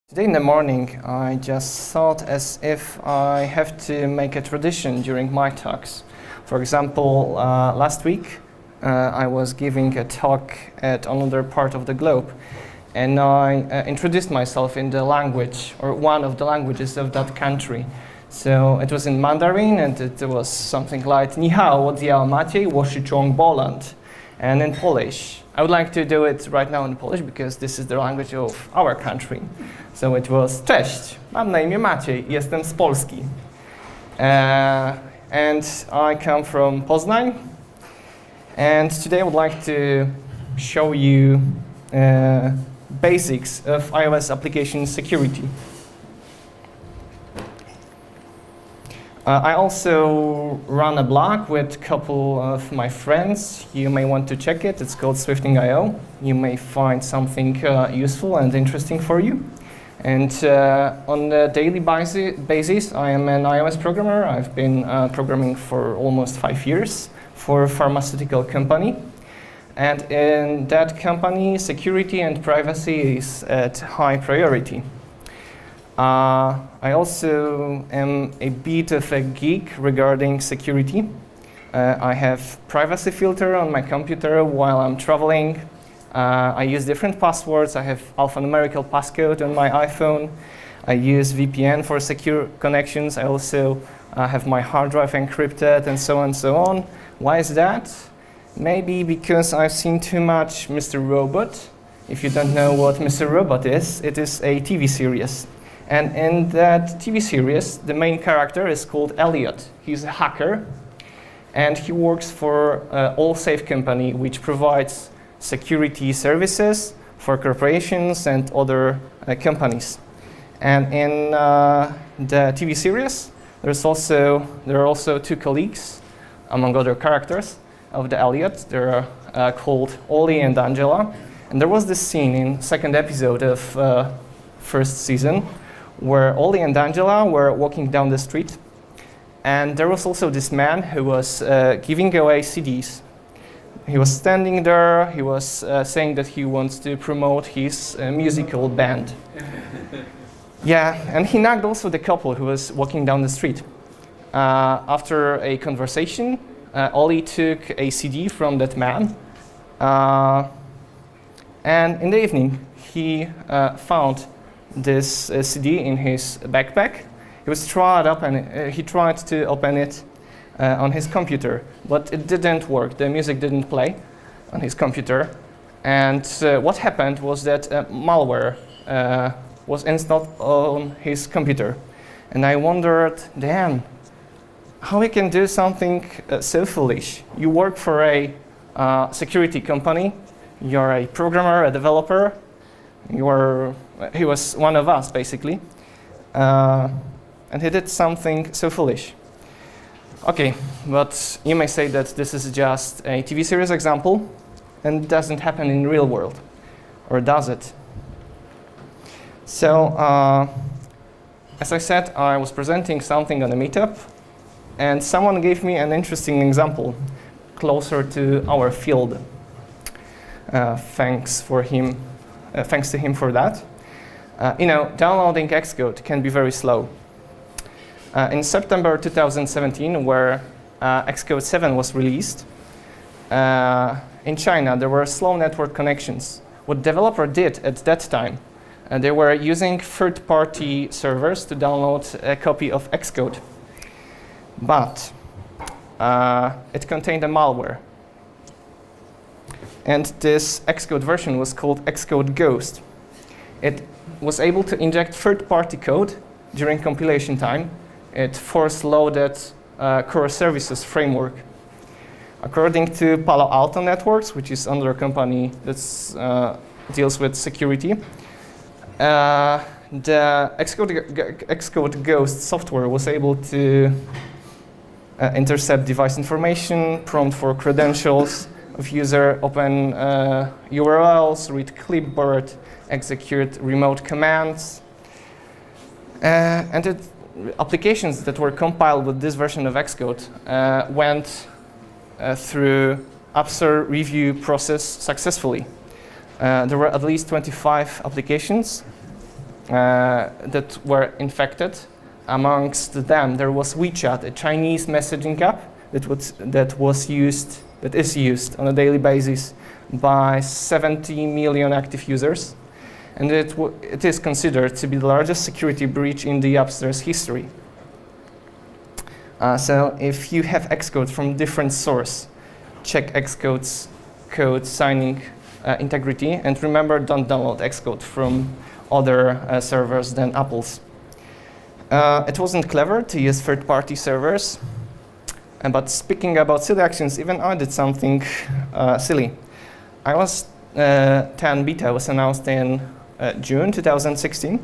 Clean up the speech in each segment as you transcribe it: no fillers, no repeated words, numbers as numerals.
Today in the morning, I just thought as if I have to make a tradition during my talks. For example, last week I was giving a talk at another part of the globe, and I introduced myself in the language, or one of the languages of that country. So it was in Mandarin, and it was something like "Ni hao, ja Maciej, Warsaw, Poland," and in Polish. I would like to do it right now in Polish because this is the language of our country. So it was "Cześć, mam na imię Maciej, jestem z Polski." And I come from Poznań. And today I would like to show you basics of iOS application security. I also run a blog with a couple of my friends. You may want to check it. It's called Swifting.io. You may find something useful and interesting for you. And on a daily basis, I am an iOS programmer. I've been programming for almost 5 years for a pharmaceutical company. And in that company, security and privacy is at high priority. I also am a bit of a geek regarding security. I have privacy filter on my computer while I'm traveling. I use different passwords. I have alphanumerical passcode on my iPhone. I use VPN for secure connections. I also have my hard drive encrypted and so on and so on. Why is that? Maybe because I've seen too much Mr. Robot. If you don't know what Mr. Robot is, it is a TV series. And in that TV series, the main character is called Elliot. He's a hacker, and he works for Allsafe company, which provides security services for corporations and other companies. And in the TV series, there are also two colleagues, among other characters, of the Elliot. They're called Ollie and Angela. And there was this scene in second episode of first season where Ollie and Angela were walking down the street, and there was also this man who was giving away CDs. He was standing there, he was saying that he wants to promote his musical band. Yeah, and he nagged also the couple who was walking down the street. After a conversation, Ollie took a CD from that man, and in the evening he found this CD in his backpack. He was he tried to open it on his computer, but it didn't work. The music didn't play on his computer. And what happened was that malware was installed on his computer. And I wondered, damn, how we can do something so foolish? You work for a security company, you're a programmer, a developer, he was one of us, basically, and he did something so foolish. Okay, but you may say that this is just a TV series example and doesn't happen in real world, or does it? So, as I said, I was presenting something on a meetup, and someone gave me an interesting example closer to our field. Thanks to him for that. Downloading Xcode can be very slow. In September 2017, where Xcode 7 was released, in China there were slow network connections. What developer did at that time, they were using third-party servers to download a copy of Xcode. But it contained a malware. And this Xcode version was called Xcode Ghost. It was able to inject third-party code during compilation time. It force-loaded core services framework. According to Palo Alto Networks, which is another company that deals with security, the Xcode Ghost software was able to intercept device information, prompt for credentials of user, open URLs, read clipboard, execute remote commands. And applications that were compiled with this version of Xcode went through App Store review process successfully. There were at least 25 applications that were infected. Amongst them, there was WeChat, a Chinese messaging app that is used on a daily basis by 70 million active users, and it is considered to be the largest security breach in the App Store's history. So if you have Xcode from different source, check Xcode's code signing integrity, and remember, don't download Xcode from other servers than Apple's. It wasn't clever to use third-party servers, but speaking about silly actions, even I did something silly. iOS 10 beta was announced in June 2016,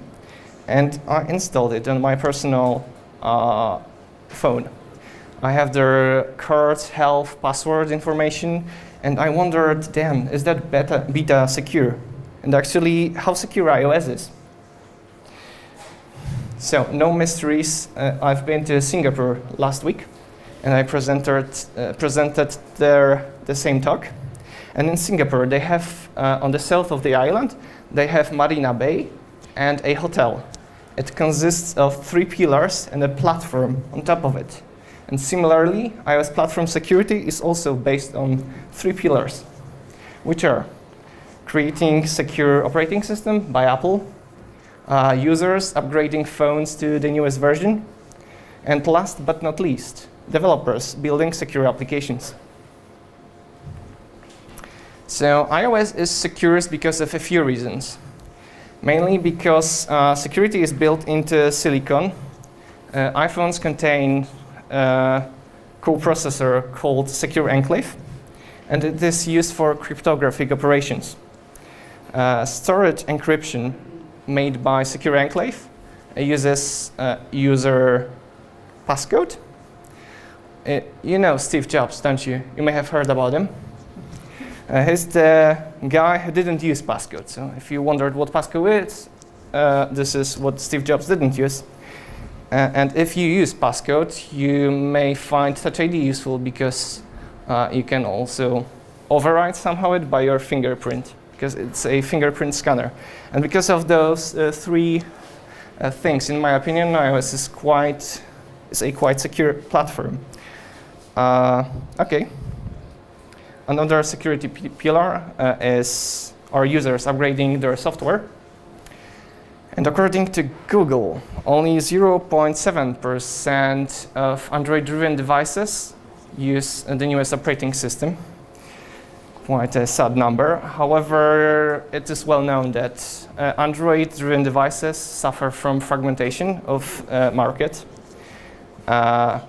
and I installed it on my personal phone. I have their cards, health, password information, and I wondered, damn, is that beta secure? And actually, how secure iOS is. So, no mysteries. I've been to Singapore last week, and I presented there the same talk. And in Singapore, they have, on the south of the island, they have Marina Bay and a hotel. It consists of 3 pillars and a platform on top of it. And similarly, iOS platform security is also based on 3 pillars, which are creating secure operating system by Apple, users upgrading phones to the newest version, and last but not least, developers building secure applications. So iOS is secure because of a few reasons. Mainly because security is built into silicon. iPhones contain a coprocessor called Secure Enclave, and it is used for cryptographic operations. Storage encryption made by Secure Enclave uses user passcode. You know Steve Jobs, don't you? You may have heard about him. He's the guy who didn't use passcode. So if you wondered what passcode is, this is what Steve Jobs didn't use. And if you use passcode, you may find Touch ID useful because you can also override somehow it by your fingerprint, because it's a fingerprint scanner. And because of those 3 things, in my opinion, iOS is a quite secure platform. Okay. Another security pillar is our users upgrading their software. And according to Google, only 0.7% of Android-driven devices use the newest operating system. Quite a sad number. However, it is well known that Android-driven devices suffer from fragmentation of market. The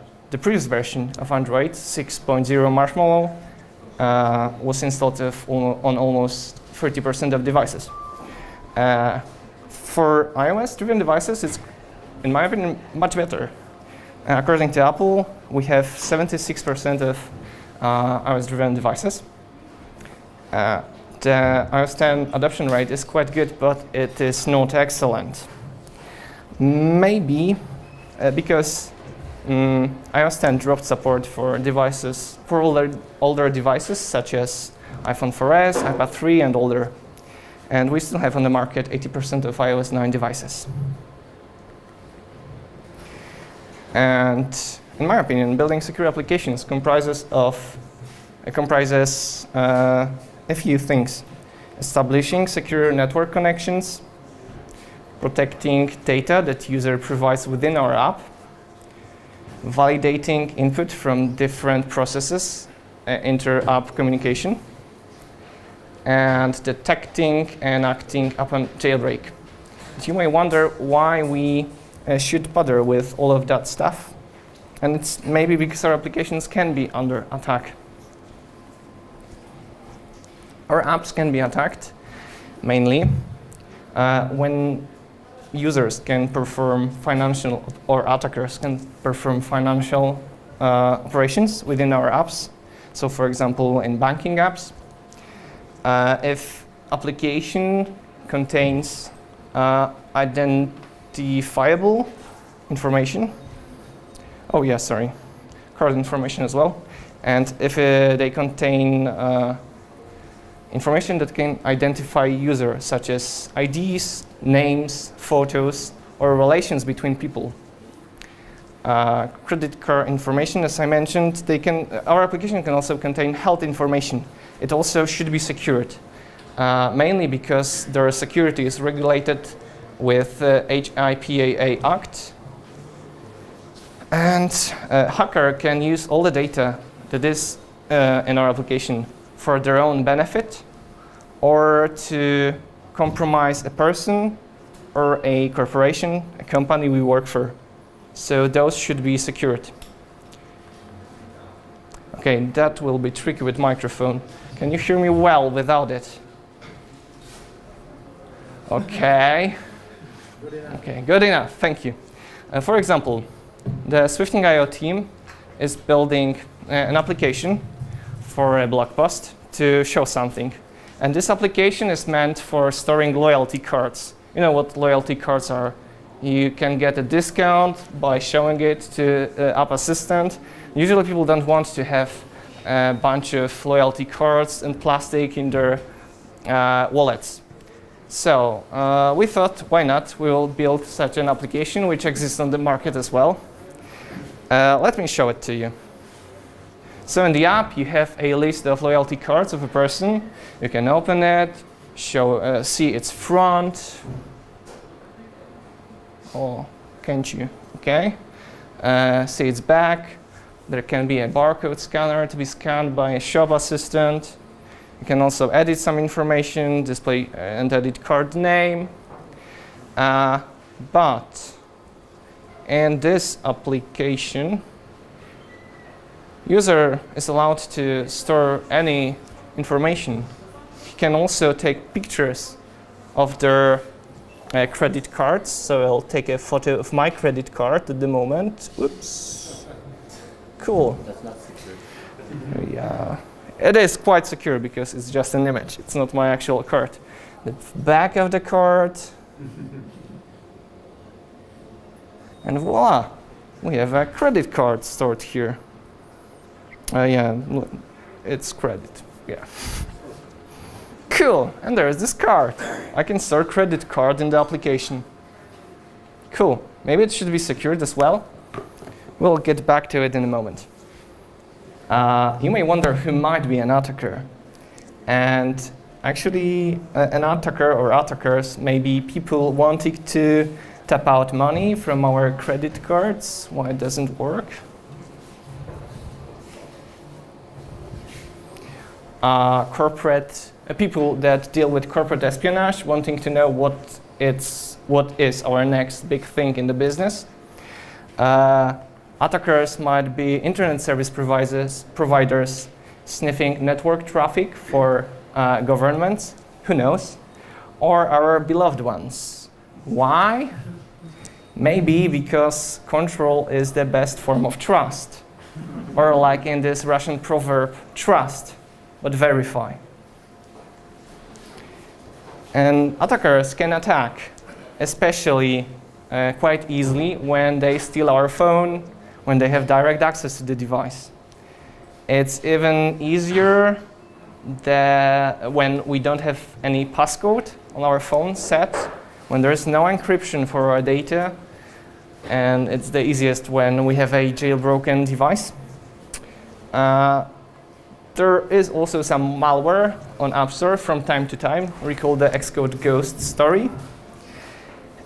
previous version of Android, 6.0 Marshmallow, was installed on almost 30% of devices. For iOS-driven devices, it's, in my opinion, much better. According to Apple, we have 76% of iOS-driven devices. The iOS 10 adoption rate is quite good, but it is not excellent. Maybe because iOS 10 dropped support for devices, for older devices such as iPhone 4S, iPad 3, and older. And we still have on the market 80% of iOS 9 devices. And in my opinion, building secure applications comprises a few things: establishing secure network connections, protecting data that user provides within our app, validating input from different processes, inter-app communication, and detecting and acting upon jailbreak. But you may wonder why we should bother with all of that stuff. And it's maybe because our applications can be under attack. Our apps can be attacked mainly when users can perform financial, or attackers can perform financial operations within our apps. So for example, in banking apps, if application contains identifiable information, card information as well, and if they contain information that can identify users, such as IDs, names, photos, or relations between people. Credit card information, as I mentioned, our application can also contain health information. It also should be secured, mainly because their security is regulated with HIPAA Act. And a hacker can use all the data that is in our application for their own benefit, or to compromise a person or a corporation, a company we work for. So those should be secured. Okay, that will be tricky with microphone. Can you hear me well without it? Okay. Okay, good enough. Thank you. For example, the Swifting.io team is building an application for a blog post to show something. And this application is meant for storing loyalty cards. You know what loyalty cards are? You can get a discount by showing it to app assistant. Usually people don't want to have a bunch of loyalty cards and plastic in their wallets. So we thought, why not? We will build such an application which exists on the market as well. Let me show it to you. So in the app, you have a list of loyalty cards of a person. You can open it, see its front. Oh, can't you? Okay. See its back. There can be a barcode scanner to be scanned by a shop assistant. You can also edit some information, display and edit card name. But in this application, user is allowed to store any information. He can also take pictures of their credit cards. So I'll take a photo of my credit card at the moment. Oops. Cool. That's not secure. Yeah. It is quite secure because it's just an image. It's not my actual card. The back of the card. And voila, we have a credit card stored here. Yeah, it's credit. Yeah. Cool, and there's this card. I can store credit card in the application. Cool, maybe it should be secured as well. We'll get back to it in a moment. You may wonder who might be an attacker. And actually, an attacker or attackers may be people wanting to tap out money from our credit cards. Why it doesn't work? People that deal with corporate espionage, wanting to know what is our next big thing in the business. Attackers might be internet service providers sniffing network traffic for governments, who knows, or our beloved ones. Why? Maybe because control is the best form of trust. Or like in this Russian proverb, trust, but verify. And attackers can attack, especially quite easily when they steal our phone, when they have direct access to the device. It's even easier when we don't have any passcode on our phone set, when there's no encryption for our data, and it's the easiest when we have a jailbroken device. There is also some malware on App Store from time to time. Recall the Xcode Ghost story.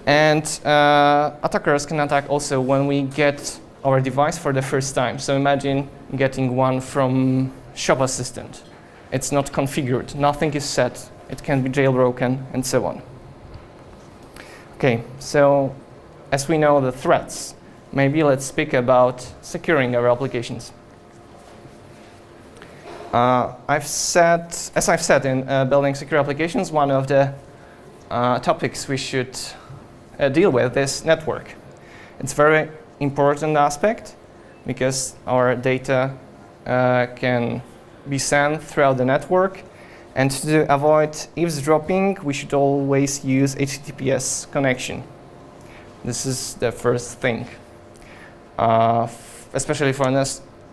And attackers can attack also when we get our device for the first time. So imagine getting one from Shop Assistant. It's not configured, nothing is set, it can be jailbroken, and so on. Okay, so as we know the threats, maybe let's speak about securing our applications. As I've said in building secure applications, one of the topics we should deal with is network. It's a very important aspect because our data can be sent throughout the network, and to avoid eavesdropping, we should always use HTTPS connection. This is the first thing, especially for an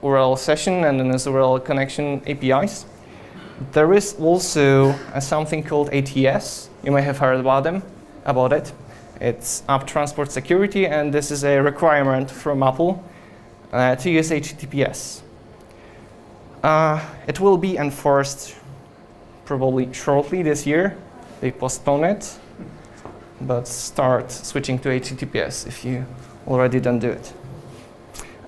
URL session and an URL connection APIs. There is also something called ATS. You may have heard about it. It's App Transport Security, and this is a requirement from Apple to use HTTPS. It will be enforced probably shortly this year. They postpone it, but start switching to HTTPS if you already don't do it.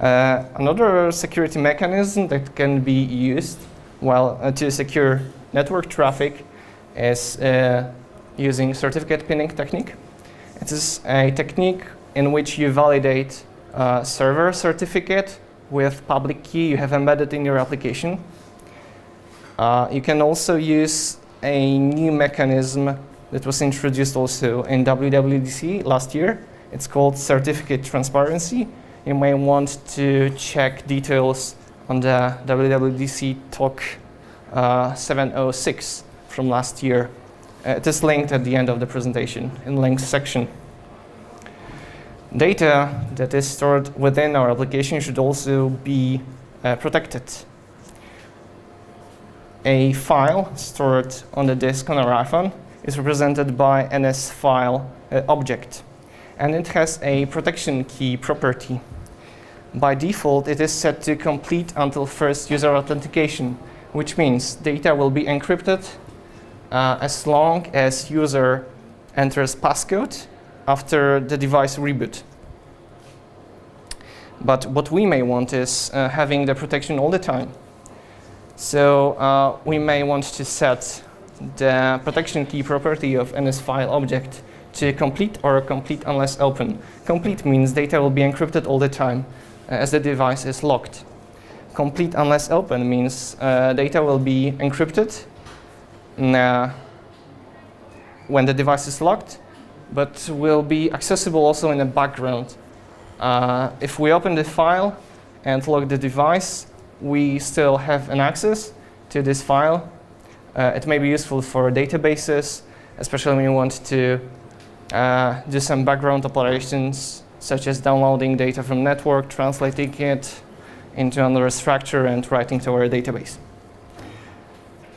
Another security mechanism that can be used to secure network traffic is using certificate pinning technique. It is a technique in which you validate a server certificate with public key you have embedded in your application. You can also use a new mechanism that was introduced also in WWDC last year. It's called certificate transparency. You may want to check details on the WWDC talk 706 from last year. It is linked at the end of the presentation in the links section. Data that is stored within our application should also be protected. A file stored on the disk on our iPhone is represented by NS file object, and it has a protection key property. By default, it is set to complete until first user authentication, which means data will be encrypted as long as user enters passcode after the device reboot. But what we may want is having the protection all the time. So we may want to set the protection key property of NS file object to complete or complete unless open. Complete means data will be encrypted all the time as the device is locked. Complete unless open means data will be encrypted when the device is locked, but will be accessible also in the background. If we open the file and lock the device, we still have an access to this file. It may be useful for databases, especially when you want to do some background operations, such as downloading data from network, translating it into another structure, and writing to our database.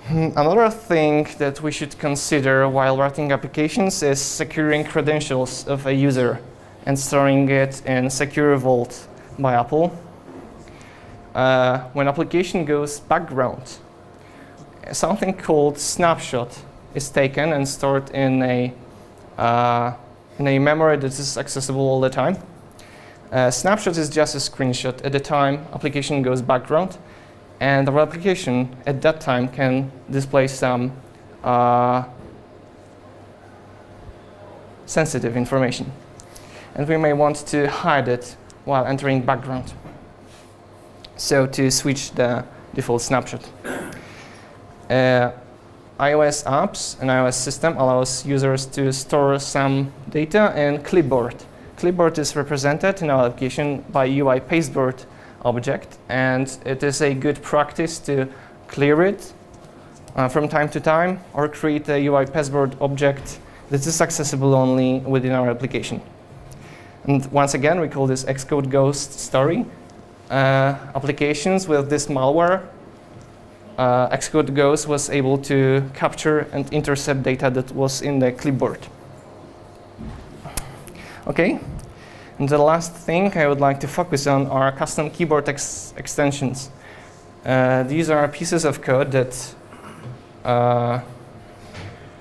Another thing that we should consider while writing applications is securing credentials of a user and storing it in Secure Vault by Apple. When application goes background, something called snapshot is taken and stored in a memory that is accessible all the time. Snapshot is just a screenshot at the time application goes background, and our application at that time can display some sensitive information. And we may want to hide it while entering background. So to switch the default snapshot. iOS apps and iOS system allows users to store some data in clipboard. Clipboard is represented in our application by UI pasteboard object, and it is a good practice to clear it from time to time or create a UI pasteboard object that is accessible only within our application. And once again, we call this Xcode Ghost story. Applications with this malware, Xcode Ghost was able to capture and intercept data that was in the clipboard. Okay, and the last thing I would like to focus on are custom keyboard extensions. These are pieces of code that are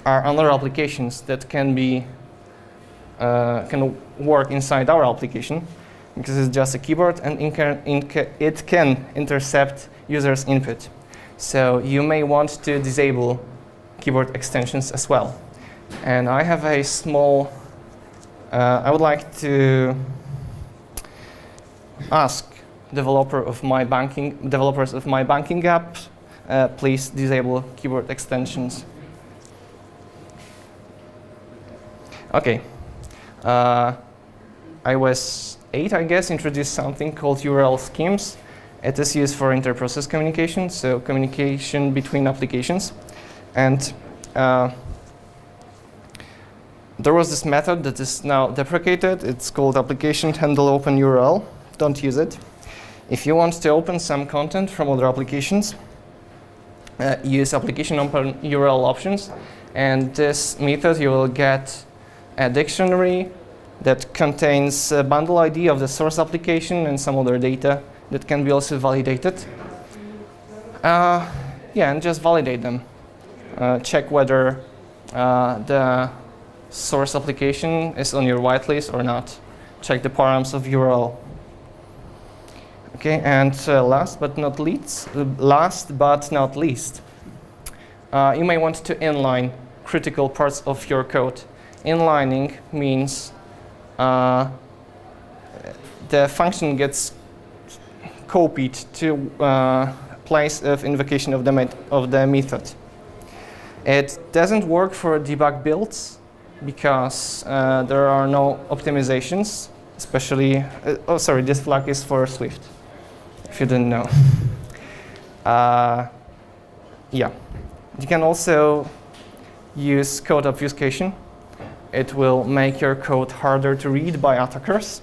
other applications that can work inside our application, because it's just a keyboard and it can intercept users' input. So you may want to disable keyboard extensions as well. And I have a small, I would like to ask developers of my banking app, please disable keyboard extensions. Okay. iOS 8, I guess, introduced something called URL schemes. It is used for inter-process communication, so communication between applications. And there was this method that is now deprecated. It's called application handle open URL. Don't use it. If you want to open some content from other applications, use application open URL options, and this method you will get a dictionary that contains a bundle ID of the source application and some other data that can be also validated. Yeah, and just validate them. Check whether the source application is on your whitelist or not. Check the params of URL. Okay, and last but not least, you may want to inline critical parts of your code. Inlining means the function gets copied to place of invocation of the method. It doesn't work for debug builds because there are no optimizations, especially, oh sorry, this flag is for Swift, if you didn't know. Yeah, you can also use code obfuscation. It will make your code harder to read by attackers.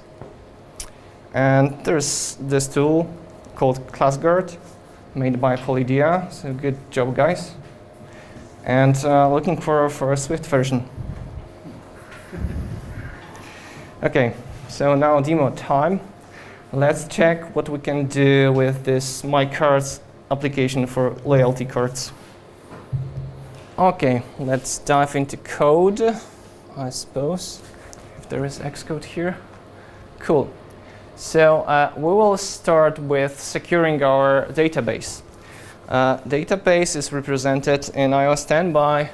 And there's this tool called ClassGuard, made by Polydia, so good job, guys. And looking for a Swift version. Okay, so now demo time. Let's check what we can do with this My Cards application for loyalty cards. Okay, let's dive into code, I suppose, if there is Xcode here. Cool. So we will start with securing our database. Database is represented in iOS 10 by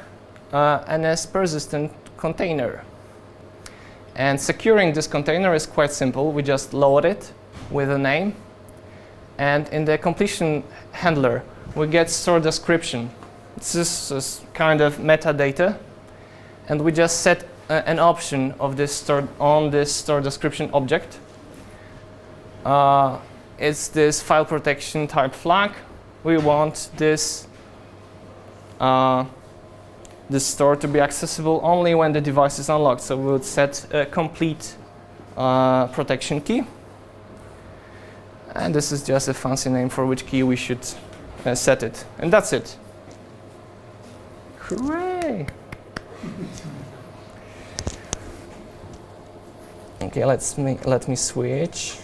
NS persistent container. And securing this container is quite simple. We just load it with a name. And in the completion handler, we get store description. This is kind of metadata. And we just set an option of this on this store description object. It's this file protection type flag. We want this this store to be accessible only when the device is unlocked. So we would set a complete protection key. And this is just a fancy name for which key we should set it. And that's it. Hooray! Okay, let me switch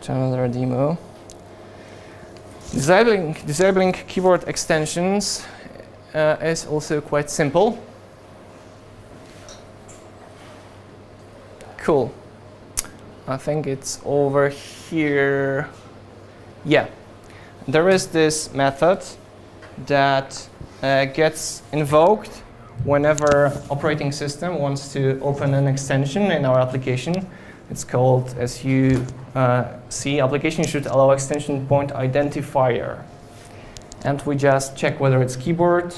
to another demo. Disabling keyboard extensions is also quite simple. Cool. I think it's over here. Yeah. There is this method that gets invoked whenever operating system wants to open an extension in our application. It's called, as you see, application should allow extension point identifier. And we just check whether it's keyboard.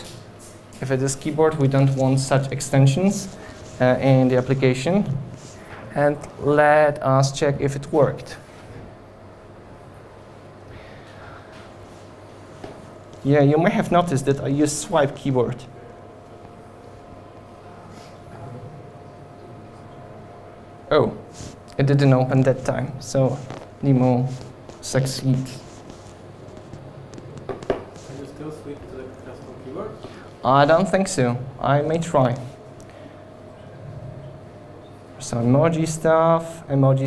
If it is keyboard, we don't want such extensions in the application. And let us check if it worked. Yeah, you may have noticed that I used swipe keyboard. Oh, it didn't open that time, so demo succeeds. Can you still switch to the custom keyboard? I don't think so. I may try. Some emoji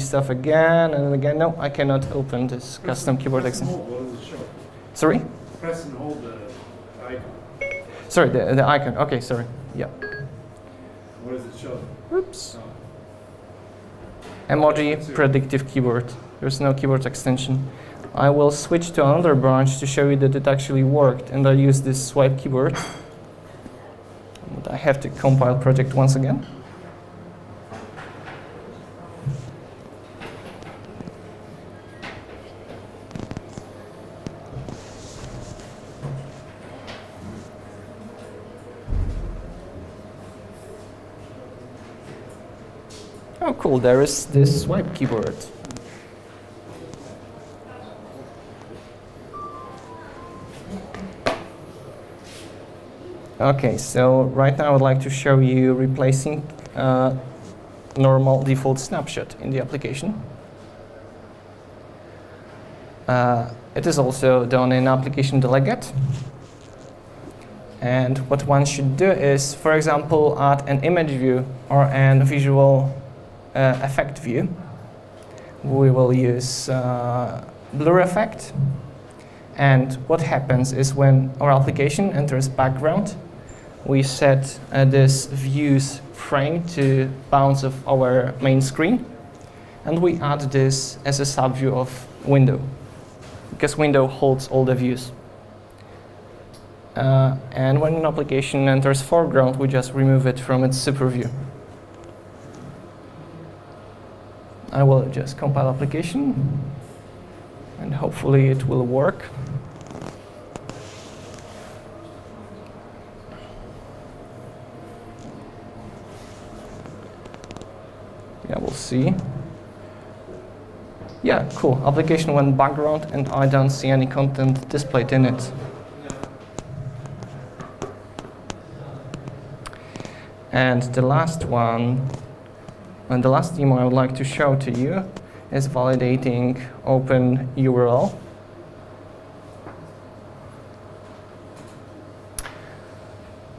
stuff again, and again. No, I cannot open this custom keyboard extension. What does it show? Sorry? Press and hold the icon. Sorry, the icon. Okay, sorry. Yeah. What does it show? Oops. Oh. Emoji predictive keyboard. There's no keyboard extension. I will switch to another branch to show you that it actually worked, and I use this swipe keyboard. But I have to compile project once again. Oh, cool, there is this swipe keyboard. Okay, so right now I would like to show you replacing normal default snapshot in the application. It is also done in application delegate. And what one should do is, for example, add an image view or an visual effect view. We will use blur effect. And what happens is when our application enters background, we set this view's frame to bounds of our main screen. And we add this as a subview of window, because window holds all the views. And when an application enters foreground, we just remove it from its super view. I will just compile application, and hopefully it will work. Yeah, we'll see. Yeah, cool. Application went background, and I don't see any content displayed in it. And the last one, and the last demo I would like to show to you is validating open URL.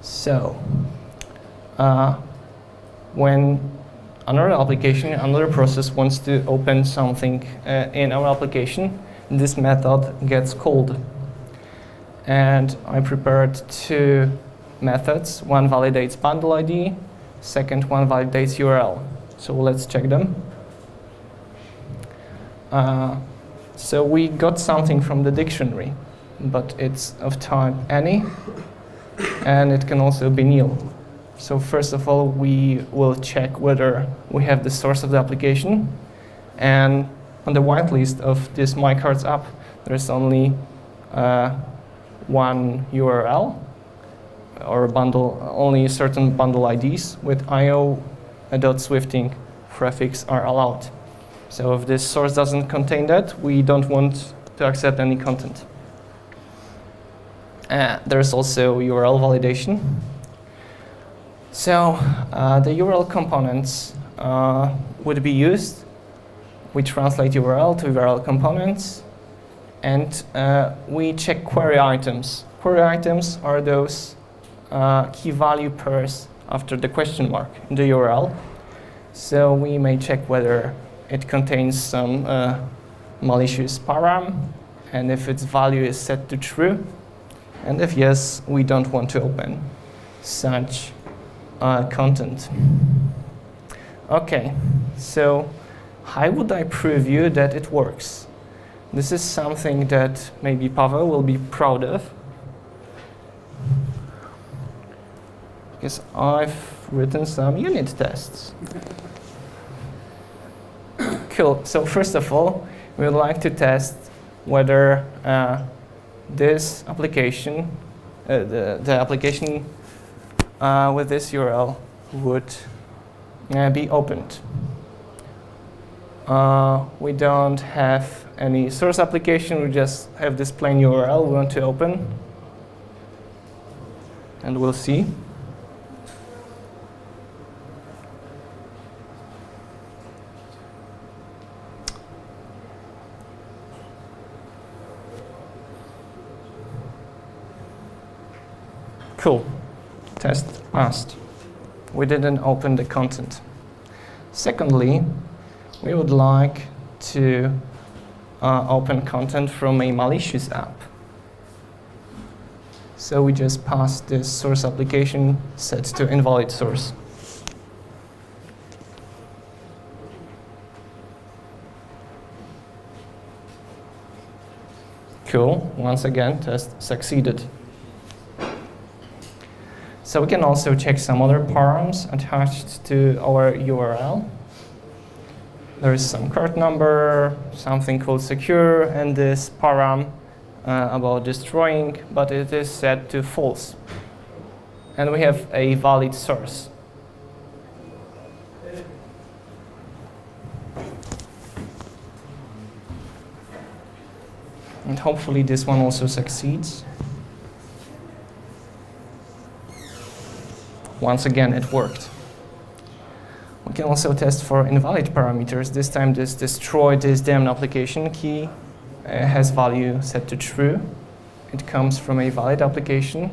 So, when another application, another process wants to open something in our application, this method gets called. And I prepared two methods. One validates bundle ID, second one validates URL. So let's check them. So we got something from the dictionary, but it's of type any, and it can also be nil. So first of all, we will check whether we have the source of the application. And on the whitelist of this My Cards app, there's only one URL, or a bundle, only certain bundle IDs with io.swifting prefix are allowed. So if this source doesn't contain that, we don't want to accept any content. There's also URL validation. So the URL components would be used. We translate URL to URL components, and we check query items. Query items are those key value pairs after the question mark in the URL. So we may check whether it contains some malicious param, and if its value is set to true. And if yes, we don't want to open such content. Okay, so how would I prove you that it works? This is something that maybe Pavel will be proud of, because I've written some unit tests. Cool. So first of all, we would like to test whether this application, the application with this URL would be opened. We don't have any source application, we just have this plain URL we want to open. And we'll see. Cool. Test passed. We didn't open the content. Secondly, we would like to open content from a malicious app. So we just pass this source application set to invalid source. Cool. Once again, test succeeded. So we can also check some other params attached to our URL. There is some card number, something called secure, and this param about destroying, but it is set to false. And we have a valid source. And hopefully this one also succeeds. Once again, it worked. We can also test for invalid parameters. This time this destroy this damn application key has value set to true. It comes from a valid application.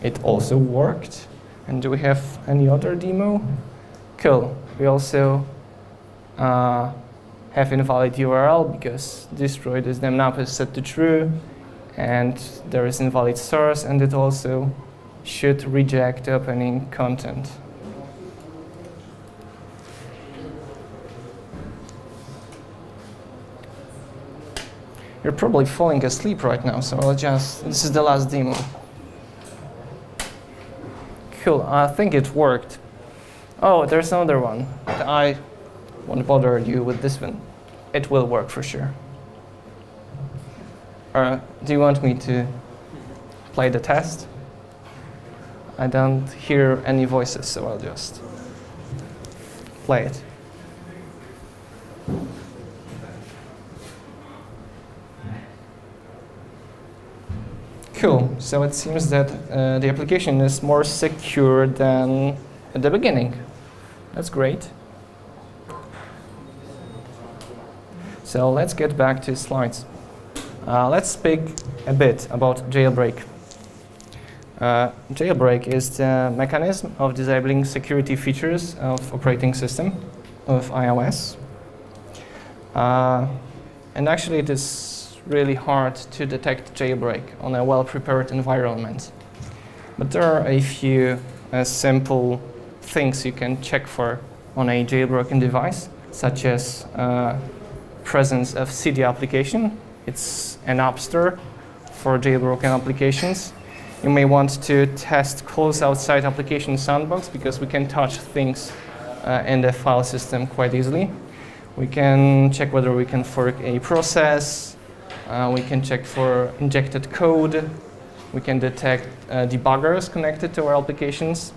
It also worked. And do we have any other demo? Cool. We also have invalid URL because destroyed is demnap is set to true, and there is invalid source, and it also should reject opening content. You're probably falling asleep right now, so this is the last demo. Cool, I think it worked. Oh, there's another one. I won't bother you with this one. It will work for sure. Do you want me to play the test? I don't hear any voices, so I'll just play it. Cool, so it seems that the application is more secure than at the beginning. That's great. So let's get back to slides. Let's speak a bit about jailbreak. Jailbreak is the mechanism of disabling security features of operating system of iOS. And actually it is really hard to detect jailbreak on a well-prepared environment. But there are a few simple things you can check for on a jailbroken device, such as presence of CD application. It's an app store for jailbroken applications. You may want to test close outside application sandbox because we can touch things in the file system quite easily. We can check whether we can fork a process. We can check for injected code. We can detect debuggers connected to our applications.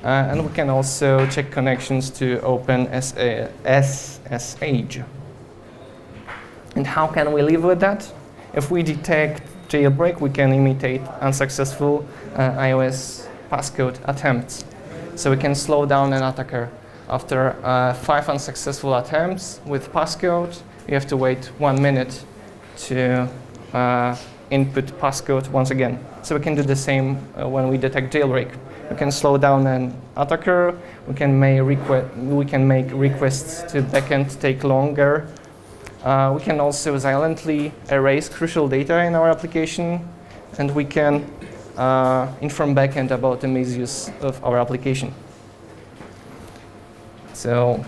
And we can also check connections to OpenSSH. And how can we live with that? If we detect jailbreak, we can imitate unsuccessful iOS passcode attempts. So we can slow down an attacker. After 5 unsuccessful attempts with passcode, you have to wait 1 minute to input passcode once again. So we can do the same when we detect jailbreak. We can slow down an attacker. We can make requests to backend take longer. We can also silently erase crucial data in our application, and we can inform backend about the misuse of our application. So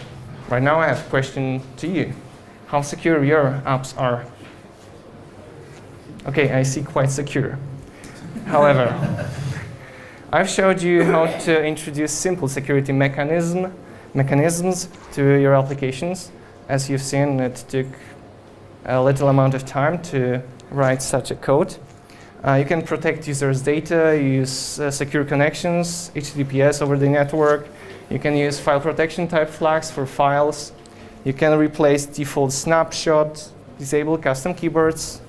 right now I have a question to you. How secure your apps are? Okay, I see quite secure. However, I've showed you how to introduce simple security mechanisms to your applications. As you've seen, it took a little amount of time to write such a code. You can protect users' data, use secure connections, HTTPS over the network. You can use file protection type flags for files. You can replace default snapshot, disable custom keywords.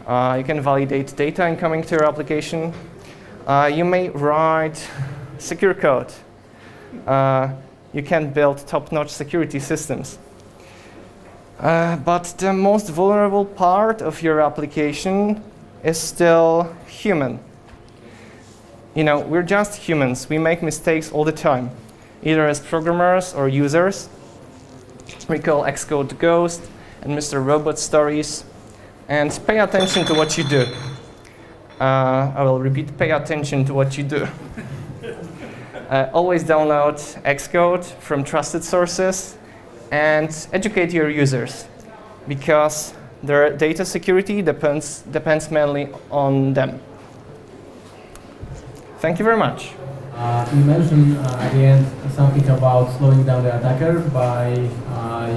You can validate data incoming to your application. You may write secure code. You can build top-notch security systems. But the most vulnerable part of your application is still human. You know, we're just humans. We make mistakes all the time, either as programmers or users. Recall Xcode Ghost and Mr. Robot stories. And pay attention to what you do. I will repeat, pay attention to what you do. Always download Xcode from trusted sources and educate your users, because their data security depends mainly on them. Thank you very much. You mentioned at the end something about slowing down the attacker by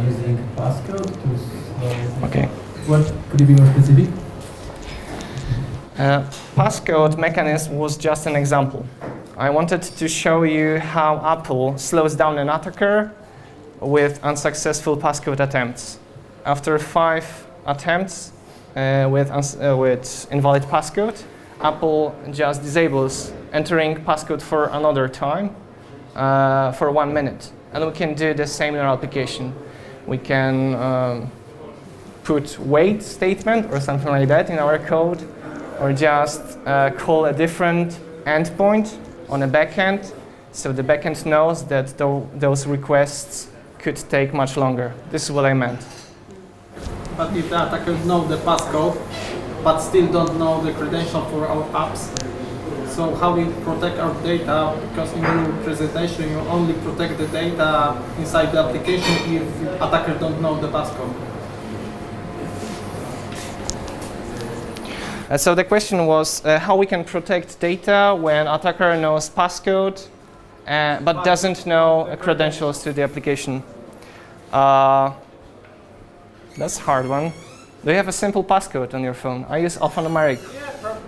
using passcode to slow. Okay. What could you be more specific? Passcode mechanism was just an example. I wanted to show you how Apple slows down an attacker with unsuccessful passcode attempts. After 5 attempts with invalid passcode, Apple just disables entering passcode for another time for 1 minute. And we can do the same in our application. We can put wait statement or something like that in our code, or just call a different endpoint on a backend, so the backend knows that those requests could take much longer. This is what I meant. But if the attackers know the passcode, but still don't know the credential for our apps, so how we protect our data? Because in your presentation, you only protect the data inside the application if attackers don't know the passcode. So the question was how we can protect data when attacker knows passcode but doesn't know credentials to the application. That's a hard one. Do you have a simple passcode on your phone? I use alphanumeric. Yeah, probably.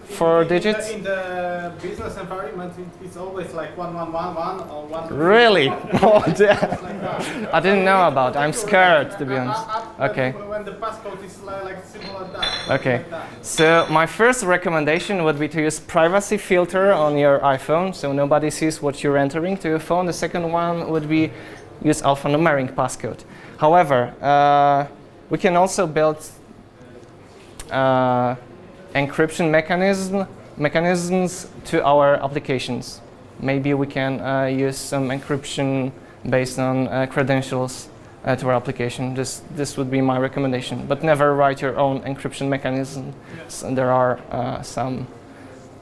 4 digits? In the business environment, it's always like 1111 or 1. Really? Oh, damn. Like that. I didn't know about. I'm scared, to be honest. Okay. When the passcode is like simple as that. Okay. Like that. So my first recommendation would be to use privacy filter on your iPhone, so nobody sees what you're entering to your phone. The second one would be use alphanumeric passcode. However, we can also build encryption mechanisms to our applications. Maybe we can use some encryption based on credentials to our application. This would be my recommendation. But never write your own encryption mechanism. So there are some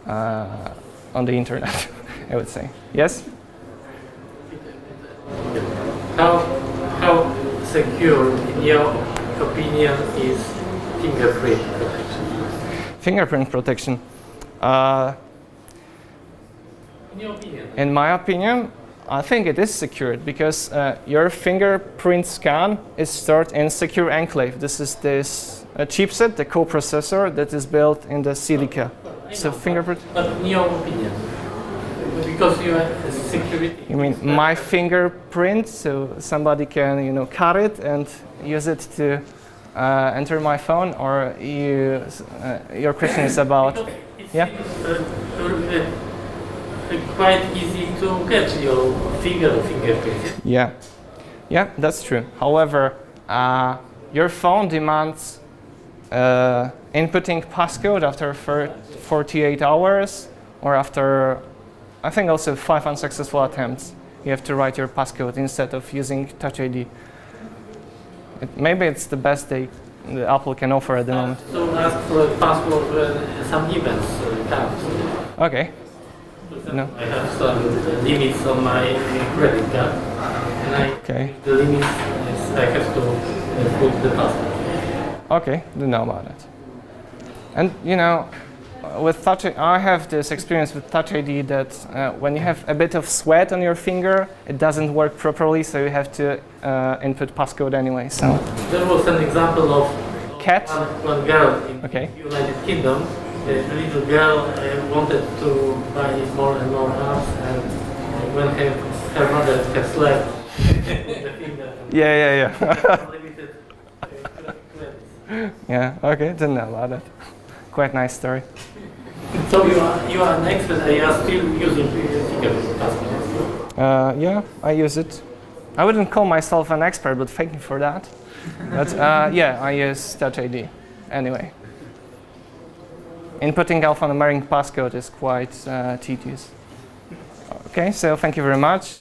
on the internet, I would say. Yes? How secure, in your opinion, is fingerprint protection? Fingerprint protection. In your opinion? In my opinion, I think it is secured because your fingerprint scan is stored in secure enclave. This is this chipset, the coprocessor that is built in the silica. So fingerprint. But in your opinion, because you have security. You mean my fingerprint, so somebody can cut it and use it to enter my phone, or your question is about? It's Yeah. Quite easy to get your fingerprint. Yeah, that's true. However, your phone demands inputting passcode after 48 hours, or after, I think, also 5 unsuccessful attempts. You have to write your passcode instead of using Touch ID. Maybe it's the best the Apple can offer at the moment. So ask for a password when some events come. Okay. No. I have some limits on my credit card, and the limits is I have to put the password. Okay, didn't know about it. And with Touch, I have this experience with Touch ID that when you have a bit of sweat on your finger, it doesn't work properly, so you have to input passcode anyway. So there was an example of cat. One girl in Okay. United Kingdom. The little girl wanted to buy more and more apps, and when her mother has left the finger. Yeah. Unlimited credits. Yeah. Okay, didn't know about it. Quite nice story. So you are an expert, and you are still using fingerprint password. Yeah, I use it. I wouldn't call myself an expert, but thank you for that. But yeah, I use Touch ID anyway. Inputting alphanumeric passcode is quite tedious. Okay, so thank you very much.